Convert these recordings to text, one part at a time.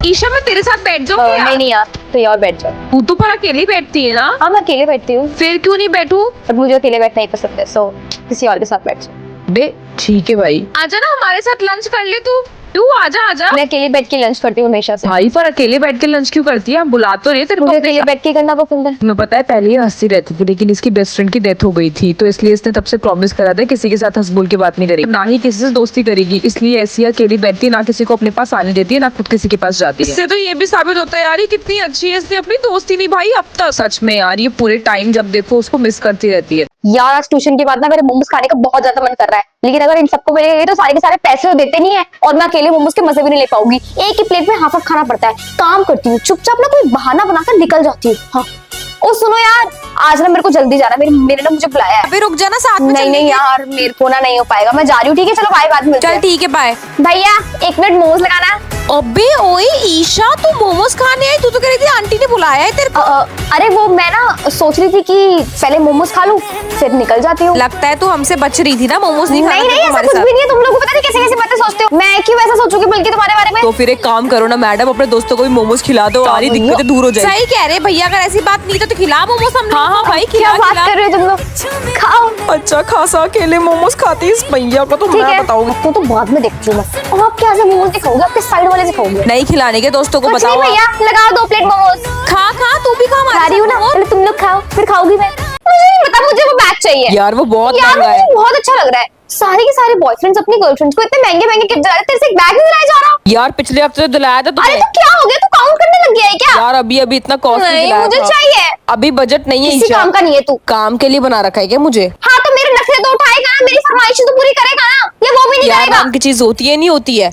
ईशा मैं तेरे साथ बैठ जाऊँ क्या? नहीं यार, तो और बैठ जाओ। तू तो पर अकेली बैठती है ना? हाँ मैं अकेले बैठती हूँ। फिर क्यों नहीं बैठूं? पर मुझे अकेले बैठना ही पसंद है, सो किसी और के साथ बैठ जाओ। बे ठीक है भाई, आजा ना हमारे साथ लंच कर ले तू आजा आजा। मैं अकेले बैठ के लंच करती हूँ हमेशा से। भाई पर अकेले बैठ के लंच क्यों करती है? हम बुला तो रहे तेरे को। मुझे अकेले बैठ के करना पसंद है। तुम्हें पता है पहले ही हंसती रहती थी, लेकिन इसकी बेस्ट फ्रेंड की डेथ हो गई थी, तो इसलिए इसने तब से प्रॉमिस करा था किसी के साथ हंस बोल के बात नहीं करेगी, ना ही किसी से दोस्ती करेगी। इसलिए ऐसी अकेली बैठती है, ना किसी को अपने पास आने देती है, ना खुद किसी के पास जाती है। इससे तो ये भी साबित होता है यार ये कितनी अच्छी है, इसने अपनी दोस्ती निभाई अब तक। सच में यार ये पूरे टाइम जब देखो उसको मिस करती रहती है। यार आज ट्यूशन के बाद ना मेरे मोमोज खाने का बहुत ज्यादा मन कर रहा है, लेकिन अगर इन सबको मिलेंगे तो सारे के सारे पैसे तो देते नहीं है और मैं अकेले मोमोज के मजे भी नहीं ले पाऊंगी। एक ही प्लेट में हाफ हाफ खाना पड़ता है। काम करती हूँ चुपचाप ना, कोई बहाना बनाकर निकल जाती हूँ। हाँ ओ सुनो यार, आज ना मेरे को जल्दी जाना है, मेरे ना मुझे बुलाया है। अबे रुक जाना, साथ में नहीं नहीं यार मेरे को ना नहीं हो पाएगा, मैं जा रही हूँ। ठीक है चलो बाय, बाद में मिलते चल हैं। ठीक है बाय। भैया 1 मिनट मोमोज लगाना है। अबे ओए ईशा, तू मोमोज खाने आई? तू तो कह रही थी आंटी ने बुलाया है तेरे को। अरे वो मैं ना सोच रही थी कि पहले मोमोज खा लूं फिर निकल जाती हूँ। लगता है तू हमसे बच रही थी ना, मोमोज नहीं खाने नहीं नहीं ऐसा कुछ भी नहीं है, तुम लोग को पता नहीं कैसे कैसे बातें सोचते हो। मैं क्यों ऐसा सोचूंगी बल्कि तुम्हारे बारे में। तो फिर एक काम करो ना मैडम, अपने दोस्तों को भी मोमोज खिला दो, सारी दिक्कतें दूर हो जाएगी। सही कह रहे भैया, अगर ऐसी बात नहीं तो खिला मोमोज हम। हाँ भाई क्या बात कर रहे हो तुम लोग, खाओ। अच्छा खासा अकेले मोमोज खाती इस भैया को तो ठीक मैं है बताऊंगी। तो बाद में देखती हूँ मैं। और आप क्या से मोमोज दिखाओगे, आपके साइड वाले दिखाओगे? नहीं खिलाने के दोस्तों को कुछ नहीं बताओ। भैया, लगाओ 2 प्लेट मोमोज। खा तू भी खा खा रही हूँ ना, पहले तुम लोग खाओ फिर खाऊंगी मैं। मुझे नहीं पता, मुझे वो बैग चाहिए यार वो बहुत यार, महंगा है। मुझे बहुत अच्छा लग रहा है। सारे के सारे बॉयफ्रेंड्स अपनी गर्लफ्रेंड्स को इतने महंगे महंगे गिफ्ट दिला रहे हैं, तेरे से एक बैग नहीं दिलाया जा रहा। यार पिछले हफ्ते तो दिलाया था अरे तुमने। तो क्या हो गया, तू काउंट करने लग गया है क्या? यार अभी इतना कॉस्ट नहीं मुझे चाहिए, अभी बजट नहीं है किसी ईशा। काम का नहीं है तू। काम के लिए बना रखा है क्या मुझे? हाँ तो मेरे नखरे तो उठाएगा ना, मेरी फरमाइश तो पूरी करेगा ना, ये वो भी नहीं यार करेगा। नाम की चीज होती है नहीं होती है।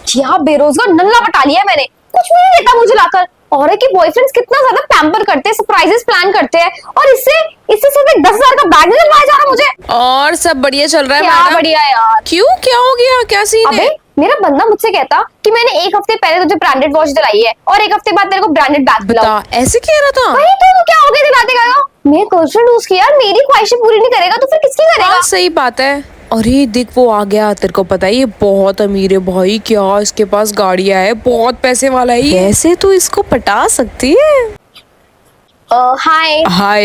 क्या बेरोजगार नल्ला बटा लिया मैंने, कुछ भी नहीं देता मुझे लाकर। और है कि बॉयफ्रेंड्स कितना ज्यादा पैम्पर करते हैं, सरप्राइजेस प्लान करते हैं, और इससे सिर्फ एक 10,000 का बैग नहीं दिलवाया जा रहा मुझे। और सब बढ़िया चल रहा है क्या मैडम? बढ़िया यार। क्यों, क्या हो गया, क्या सीन अबे है? मेरा बंदा मुझसे कहता कि मैंने 1 हफ्ते पहले तुझे ब्रांडेड वॉच दिलाई है और 1 हफ्ते बाद तेरे को ब्रांडेड बैग दिलाऊं। बता, ऐसे कह रहा था? वही तो क्या हो गया दिलाते गए हो? मेरे गर्लफ्रेंड उसकी यार मेरी ख्वाहिशें पूरी नहीं करेगा तो फिर किसकी करेगा? हाँ सही बात है। अरे देख वो आ गया, तेरे को पता है ये बहुत अमीर है भाई, क्या इसके पास गाड़ियां है, बहुत पैसे वाला है ये। ऐसे तो इसको पटा सकती है। हाय हाय।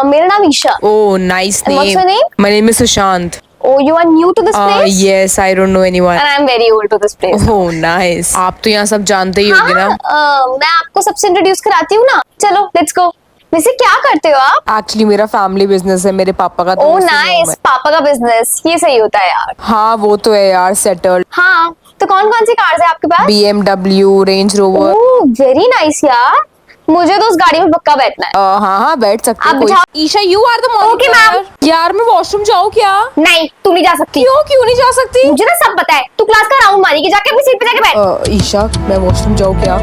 मेरा नाम Isha. Oh nice And what's your name. name? My name is Sushant. Oh, you are new to this place? Yes I don't know anyone. And I'm very old to this place. Oh nice, आप तो यहाँ सब जानते ही होंगे ना। मैं आपको सबसे इंट्रोड्यूस कराती हूँ ना, चलो लेट्स गो। वैसे क्या करते हो आप? एक्चुअली मेरा फैमिली बिजनेस है, मेरे पापा का। ओह नाइस, पापा का बिजनेस, ये सही होता है यार। हाँ वो तो है यार, सेटल्ड। हाँ तो कौन कौन सी कार्स है आपके पास? BMW, range rover. Oh very nice यार, मुझे तो उस गाड़ी में पक्का बैठना है। हाँ बैठ सकते आप हो। बिठाओ। Isha you are the mom. Okay, ma'am. यार मैं वॉशरूम जाऊँ क्या? नहीं तू नहीं जा सकती। क्यों नहीं जा सकती? मुझे ना सब पता है, तू क्लास का राउंड मारेगी, जाके अपनी सीट पे जाके बैठ। ईशा मैं वॉशरूम जाऊँ क्या?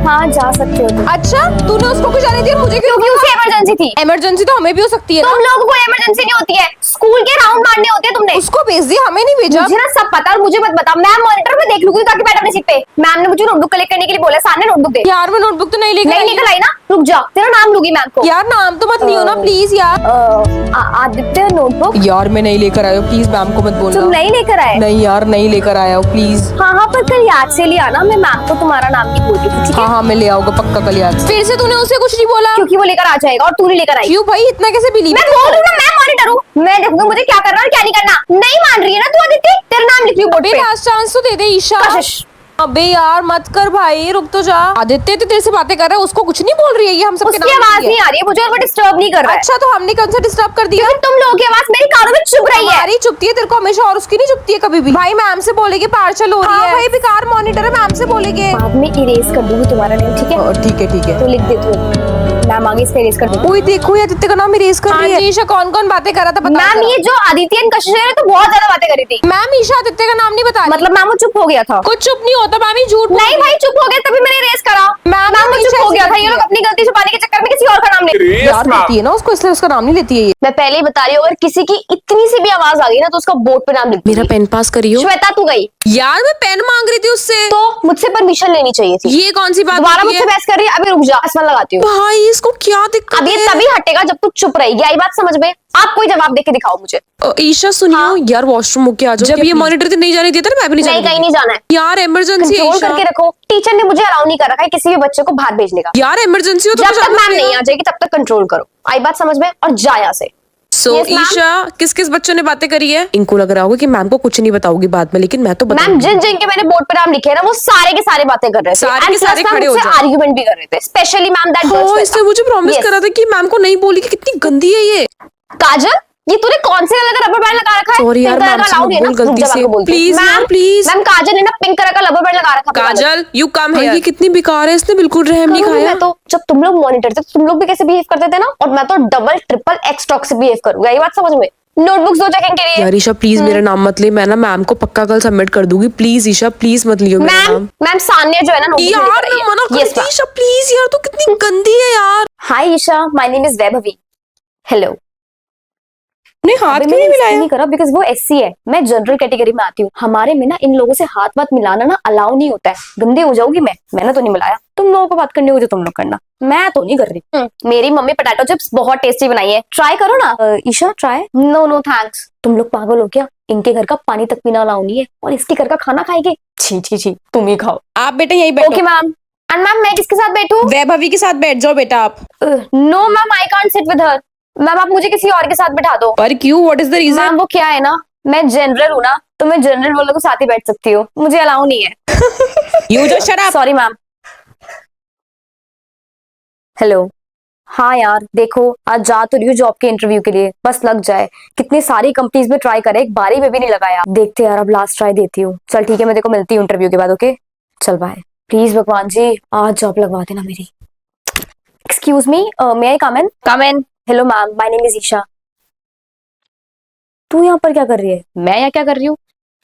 हाँ जा सकते हो तुम। अच्छा तूने उसको कुछ जाने दिया, मुझे क्यों? क्योंकि उसे इमरजेंसी थी। इमरजेंसी तो हमें भी हो सकती है ना। तुम लोगों को इमरजेंसी नहीं होती है, स्कूल के राउंड मारने होते हैं तुमने। उसको भेज दिया, हमें नहीं भेजा। मुझे ना सब पता, और मुझे मत बता। मैम मॉनिटर में देख लूंगी, ताकि बैठ अपनी सीट पे। मैम ने मुझे नोटबुक कलेक्ट करने के लिए बोला, सामने नोटबुक दे। यार मैं नोटबुक तो नहीं लेकर नहीं निकल आई ना, रुक जा, तेरा नाम लूंगी मैम को। यार नाम तो मत लियो ना प्लीज यार। आदित्य नोटबुक। यार मैं नहीं लेकर आया, प्लीज मैम को मत बोलना। तुम नहीं लेकर आए? नहीं यार नहीं लेकर आया हूँ प्लीज। हाँ पर कल याद से लिया ना, मैं मैम को तुम्हारा नाम नहीं बोल रही थी, ठीक है? हाँ मैं ले आऊंगा पक्का कल याद। फिर से तूने उसे कुछ नहीं बोला? क्योंकि वो लेकर आ जाएगा और तू नहीं लेकर आई। क्यों भाई, इतना कैसे बिलीव? मैं बोल रही हूँ ना, मैं मॉनिटर हूँ, मैं देखूंगी मुझे क्या करना और क्या नहीं करना। नहीं मान रही है ना तू आदित्य, तेरा नाम लिख रही हूँ बोर्ड पे। लास्ट चांस तो दे दे ईशा। कशिश। अबे यार मत कर भाई, रुक तो जा। आदित्य तो तेरे से बातें कर रहा है, उसको कुछ नहीं बोल रही है ये हम सबके उसकी नाम आवाज लिखी है। नहीं आ रही है मुझे और वो डिस्टर्ब नहीं कर रहा है। अच्छा तो हमने कौन सा डिस्टर्ब कर दिया? क्योंकि तुम लोगों की आवाज मेरी कानों में चुभ रही है। हमारी चुपती है तेरे को हमेशा, और उसकी नहीं चुपती है कभी भी। भाई मैम से बोलेगे पार्सल हो रही है। भाई बेकार मॉनिटर है, मैम से बोलेगे। बाद में इरेज कर दूंगी तुम्हारा नेम, ठीक है? ठीक है। तो लिख दे तू, मैम आगे इस पे इरेज कर दूंगी। कोई देखो ये आदित्य का नाम इरेज कर रही है। ईशा कौन कौन बातें कर रहा था बता। मैम ये जो आदित्य एंड कशिश है तो बहुत ज्यादा बातें करी थी। मैम ईशा आदित्य का नाम नहीं बता रही। मतलब मैम वो चुप हो गया था। कुछ चुप नहीं होता मैम, ही झूठ नहीं भाई चुप हो गया तभी मैंने इरेज करा। मैम वो चुप हो गया था, ये लोग अपनी गलती छुपाने के चक्कर में किसी और का नाम ले। यार देती है ना उसको, इसलिए उसका नाम नहीं लेती है ये। मैं पहले ही बता रही हूँ, अगर किसी की इतनी सी भी आवाज आ गई ना तो उसका बोर्ड पे नाम लिख मेरा पेन पास करियो। श्वेता तू गई यार मैं पेन मांग रही थी उससे। तो मुझसे परमिशन लेनी चाहिए थी। ये कौन सी बात दोबारा होती मुझसे है? बहस कर रही है, अभी रुक जा, आसमान लगाती हूँ। भाई इसको क्या दिक्कत अब ये है? तभी हटेगा जब तू चुप रहेगी, आई बात समझ में? आप कोई जवाब दे के दिखाओ मुझे। ईशा सुनियो हाँ? यार वॉशरूम होके आ जाओ। जब ये मॉनिटर से नहीं जाने देता ना मैं भी नहीं नहीं, जाने कहीं देती। नहीं जाना है। यार इमरजेंसी है कंट्रोल ईशा। करके रखो। टीचर ने मुझे अलाउ नहीं कर रखा है किसी भी बच्चे को बाहर भेजने का। यार इमरजेंसी हो तो जब तक मैम नहीं आ जाएगी तब तक कंट्रोल करो। आई बात समझ में? और जा यहाँ से। सो Yes, ma'am. ईशा किस किस बच्चों ने बातें करी है? इनको लग रहा होगा कि मैम को कुछ नहीं बताओगी बाद में, लेकिन मैं तो मैम बताऊंगी। जिन जिन के मैंने बोर्ड पे नाम लिखे हैं ना वो सारे के सारे बातें कर रहे थे। सारे के And सारे plus खड़े हो मैम मुझसे जाओ। आर्ग्यूमेंट भी कर रहे थे। स्पेशली मैम दैट हाँ, इसने मुझे प्रॉमिस Yes. करा था कि मैम को नहीं बोली कि कितनी गंदी है ये। काजल, ये तूने कौन से कलर का रबर बैंड लगा रखा है? Sorry यार, पिंक कलर मैम का से allowed है मत ना? बोल गलती रुक जा, से। मैं आपको बोलती हूँ। Please यार, मैम, please। मैम काजल ने ना पिंक कलर का रबर बैंड लगा रखा है। काजल यू कम है। ये कितनी बेकार है, इसने बिल्कुल रहम नहीं करूंगी खाया। मैं तो। जब तुम लोग मॉनिटर थे तो तुम लोग भी कैसे बिहेव करते थे ना, और मैं तो डबल ट्रिपल एक्स टॉक से बिहेव करूंगा। ये बात समझ में? नोटबुक्स दो चेकिंग के लिए। यार ईशा प्लीज मेरा नाम मत ले, मैं ना मैम को पक्का कल सबमिट कर दूंगी। प्लीज ईशा प्लीज मत लियो मेरा मैम नाम। मैम सान्या जो है ना notebook यार लेकर आई मैं है। मना Yes, करती ma'am. ईशा प्लीज यार, तू कितनी गंदी है यार। Hi Isha, my name is Vaibhavi. Hello. ने हाथ अबे क्यों नहीं मैंने इसलिए मिलाया? नहीं करा बिकॉज वो एससी है, मैं जनरल कैटेगरी में आती हूँ। हमारे में ना इन लोगों से हाथ वाथ मिलाना ना अलाउ नहीं होता है। गंदी हो जाऊंगी मैंने तो नहीं मिलाया। तुम लोगों को बात करनी हो जो तुम लोग करना, मैं तो नहीं कर रही। मेरी मम्मी पोटैटो चिप्स बहुत टेस्टी बनाई है, ट्राई करो ना। Isha try. No no thanks. तुम लोग पागल हो क्या? इनके घर का पानी तक पीना अलाउ नहीं है और इसके घर का खाना खाएंगे? छी छी छी, तुम ही खाओ। आप बेटा यहीं बैठो। Okay ma'am. एंड मैम मैं किसके साथ बैठूं? वैभवी के साथ बैठ जाओ बेटा आप। No ma'am, I can't sit with her. Ma'am आप मुझे किसी और के साथ बिठा दो। पर क्यों? What is the reason? Ma'am वो क्या है ना, मैं जनरल हूँ ना, तो मैं जनरल वालों के साथ ही बैठ सकती हूँ, मुझे अलाउ नहीं है। You just shut up. Sorry ma'am. Hello. हाँ यार देखो, आज जा तो रही हूँ जॉब के इंटरव्यू के लिए, बस लग जाए। कितनी सारी कंपनीज में ट्राई करे, एक बारी में भी नहीं लगाया। देखते यार, अब लास्ट ट्राई देती हूँ। चल ठीक है, मैं देखो मिलती हूँ इंटरव्यू के बाद। ओके चल बाय। प्लीज भगवान जी आज जॉब लगवा देना मेरी। Excuse me, may I come in? Come in. Hello ma'am, my name is Isha. तू यहाँ पर क्या कर रही है? मैं यहाँ क्या कर रही हूँ?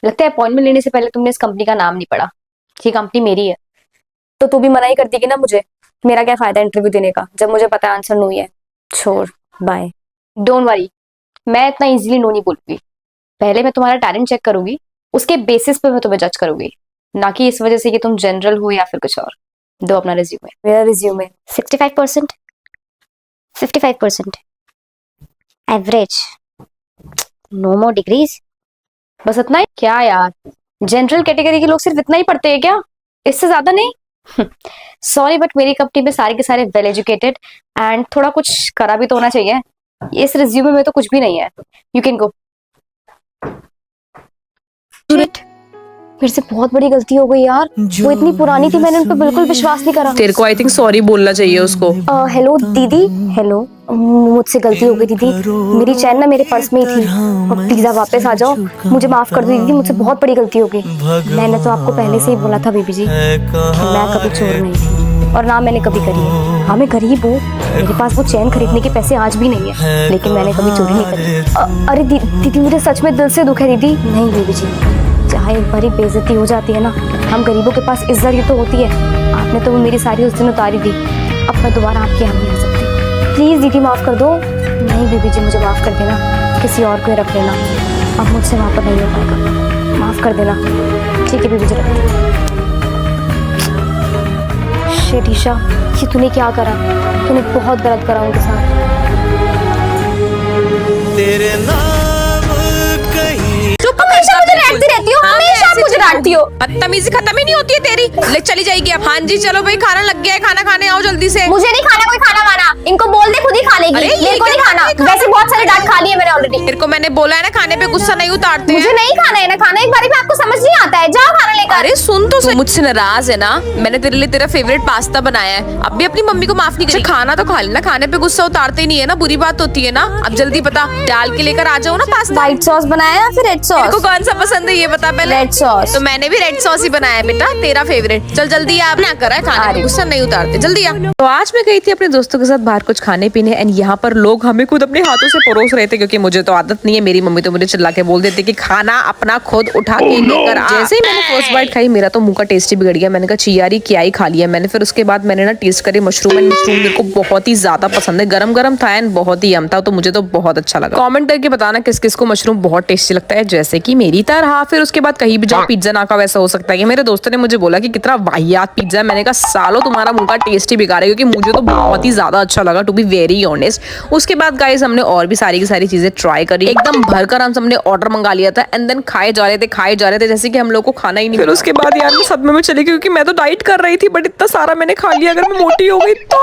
लगता है अपॉइंटमेंट लेने से पहले तुमने इस कंपनी का नाम नहीं पढ़ा। ये कंपनी मेरी है तो तू भी मना ही कर देगी ना मुझे। मेरा क्या फायदा इंटरव्यू देने का जब मुझे पता है आंसर नो ही है। छोड़, बाय। डोंट वरी, मैं इतना इजीली नो नहीं बोलूंगी। पहले मैं तुम्हारा टैलेंट चेक करूंगी, उसके बेसिस पे मैं तुम्हें जज करूंगी, ना कि इस वजह से कि तुम जनरल हो या फिर कुछ और। दो अपना रिज्यूमे। मेरा रिज्यूमे 65%, 55%, एवरेज, नो मोर डिग्रीज। बस इतना ही क्या यार? जनरल कैटेगरी के लोग सिर्फ इतना ही पढ़ते हैं क्या? इससे ज्यादा नहीं? सॉरी बट मेरी कंपनी में सारे के सारे वेल एजुकेटेड एंड थोड़ा कुछ करा भी तो होना चाहिए। इस रिज्यूमे में तो कुछ भी नहीं है। You can go. फिर से बहुत बड़ी गलती हो गई यार। वो इतनी पुरानी थी, मैंने उन पर बिल्कुल विश्वास नहीं करा। तेरे को आई थिंक सॉरी बोलना चाहिए उसको। हेलो दीदी। हेलो, मुझसे गलती हो गई दीदी। मेरी चैन ना मेरे पर्स में ही थी। प्लीज आप वापस आ जाओ, मुझे माफ कर दो दीदी, मुझसे बहुत बड़ी गलती हो गई। मैंने तो आपको पहले से ही बोला था बेबी जी कि मैं कभी चोर नहीं थी और ना मैंने कभी करी है। हाँ मैं गरीब हूँ, मेरे पास वो चैन खरीदने के पैसे आज भी नहीं है, लेकिन मैंने कभी चोरी नहीं करी। अरे दीदी मुझे सच में दिल से दुख है दीदी। नहीं बेबी जी, जहाँ एक बारी बेइज्जती हो जाती है ना, हम गरीबों के पास इज्जत ही तो होती है। आपने तो वो मेरी सारी उस दिन उतारी दी, अब मैं दोबारा आपके यहाँ नहीं आ सकती। प्लीज दीदी माफ कर दो। नहीं बेबी जी मुझे माफ कर देना, किसी और को रख लेना, अब मुझसे वहाँ पर नहीं हो पाएगा, माफ कर देना। ठीक है बेबी जी, रख दो। शिट ईशा, ये तूने क्या करा? तूने बहुत गलत करा उनके साथ। तेरे नाम कहीं हमेशा मुझे डांटती रहती हो, हमेशा आप मुझे डांटती हो। बदतमीजी खत्म ही नहीं होती है तेरी। ले चली जाएगी अब। हाँ जी चलो भाई, खाना लग गया है, खाना खाने आओ जल्दी से। मुझे नहीं खाना कोई खाना वाना, इनको बोल दे खुद ही खा लेगी। अरे, ये मेरे को नहीं क्या खाना, नहीं खाना? वैसे बहुत सारी डांट खा ली है मैंने ऑलरेडी। तेरे को मैंने बोला है ना, खाने पे गुस्सा नहीं उतारते मुझे हैं। नहीं खाना है ना, खाना एक बारी में आपको समझ नहीं आता है। जाओ खाना लेकर। अरे सुन तो सही, मुझसे नाराज है ना? मैंने तेरे लिए तेरा फेवरेट पास्ता बनाया है, अब भी अपनी मम्मी को माफ नहीं करी। खाना तो खा लेना, खाने पे गुस्सा उतारते ही नहीं है ना, बुरी बात होती है ना। अब जल्दी बता, डाल के लेकर आ जाओ ना पास्ता। व्हाइट सॉस बनाया या फिर रेड तेरे को सॉस? कौन सा पसंद है ये बता पहले। Red sauce. तो मैंने भी रेड सॉस ही बनाया है बेटा, तेरा फेवरेट। चल जल्दी आ, ना करा है, खाने पे गुस्सा नहीं उतारते, जल्दी आ। तो आज मैं गई थी अपने दोस्तों के साथ बाहर कुछ खाने पीने, एंड यहाँ पर लोग हमें खुद अपने हाथों से परोस रहे थे, क्योंकि मुझे तो आदत नहीं है। मेरी मम्मी तो मुझे चिल्ला के बोल देती कि खाना अपना खुद उठा के लेकर आ। जैसे ही मैंने फर्स्ट बाइट खाई, मेरा तो मुंह का टेस्ट ही बिगड़ गया। मैंने कहा चियारी क्या ही खा लिया मैंने। फिर उसके बाद मैंने ना टेस्ट करी मशरूम, एंड मशरूम मेरे को बहुत ही ज्यादा पसंद है। गरम गरम था एंड बहुत ही यम था, तो मुझे तो बहुत अच्छा लगा। कमेंट करके बताना किस किस को मशरूम बहुत टेस्टी लगता है, जैसे कि मेरी तरह। फिर उसके बाद कहीं भी पिज्जा ना का वैसा हो सकता है कि मेरे दोस्तों ने मुझे बोला कि कितना वाहियात पिज्जा है। मैंने कहा सालो तुम्हारा मुंह का टेस्ट ही बेकार है, क्योंकि मुझे तो बहुत ही ज्यादा अच्छा लगा टू बी वेरी ऑनेस्ट। उसके बाद गाइस हमने और भी सारी की सारी चीजें ट्राई करी, एकदम भरकर हम सबने ऑर्डर मंगा लिया था एंड देन खाए जा रहे थे जैसे कि हम लोग को खाना ही नहीं। फिर उसके बाद यार मैं सदमे में चली गई, क्योंकि मैं तो डाइट कर रही थी बट इतना सारा मैंने खा लिया, अगर मैं मोटी हो गई तो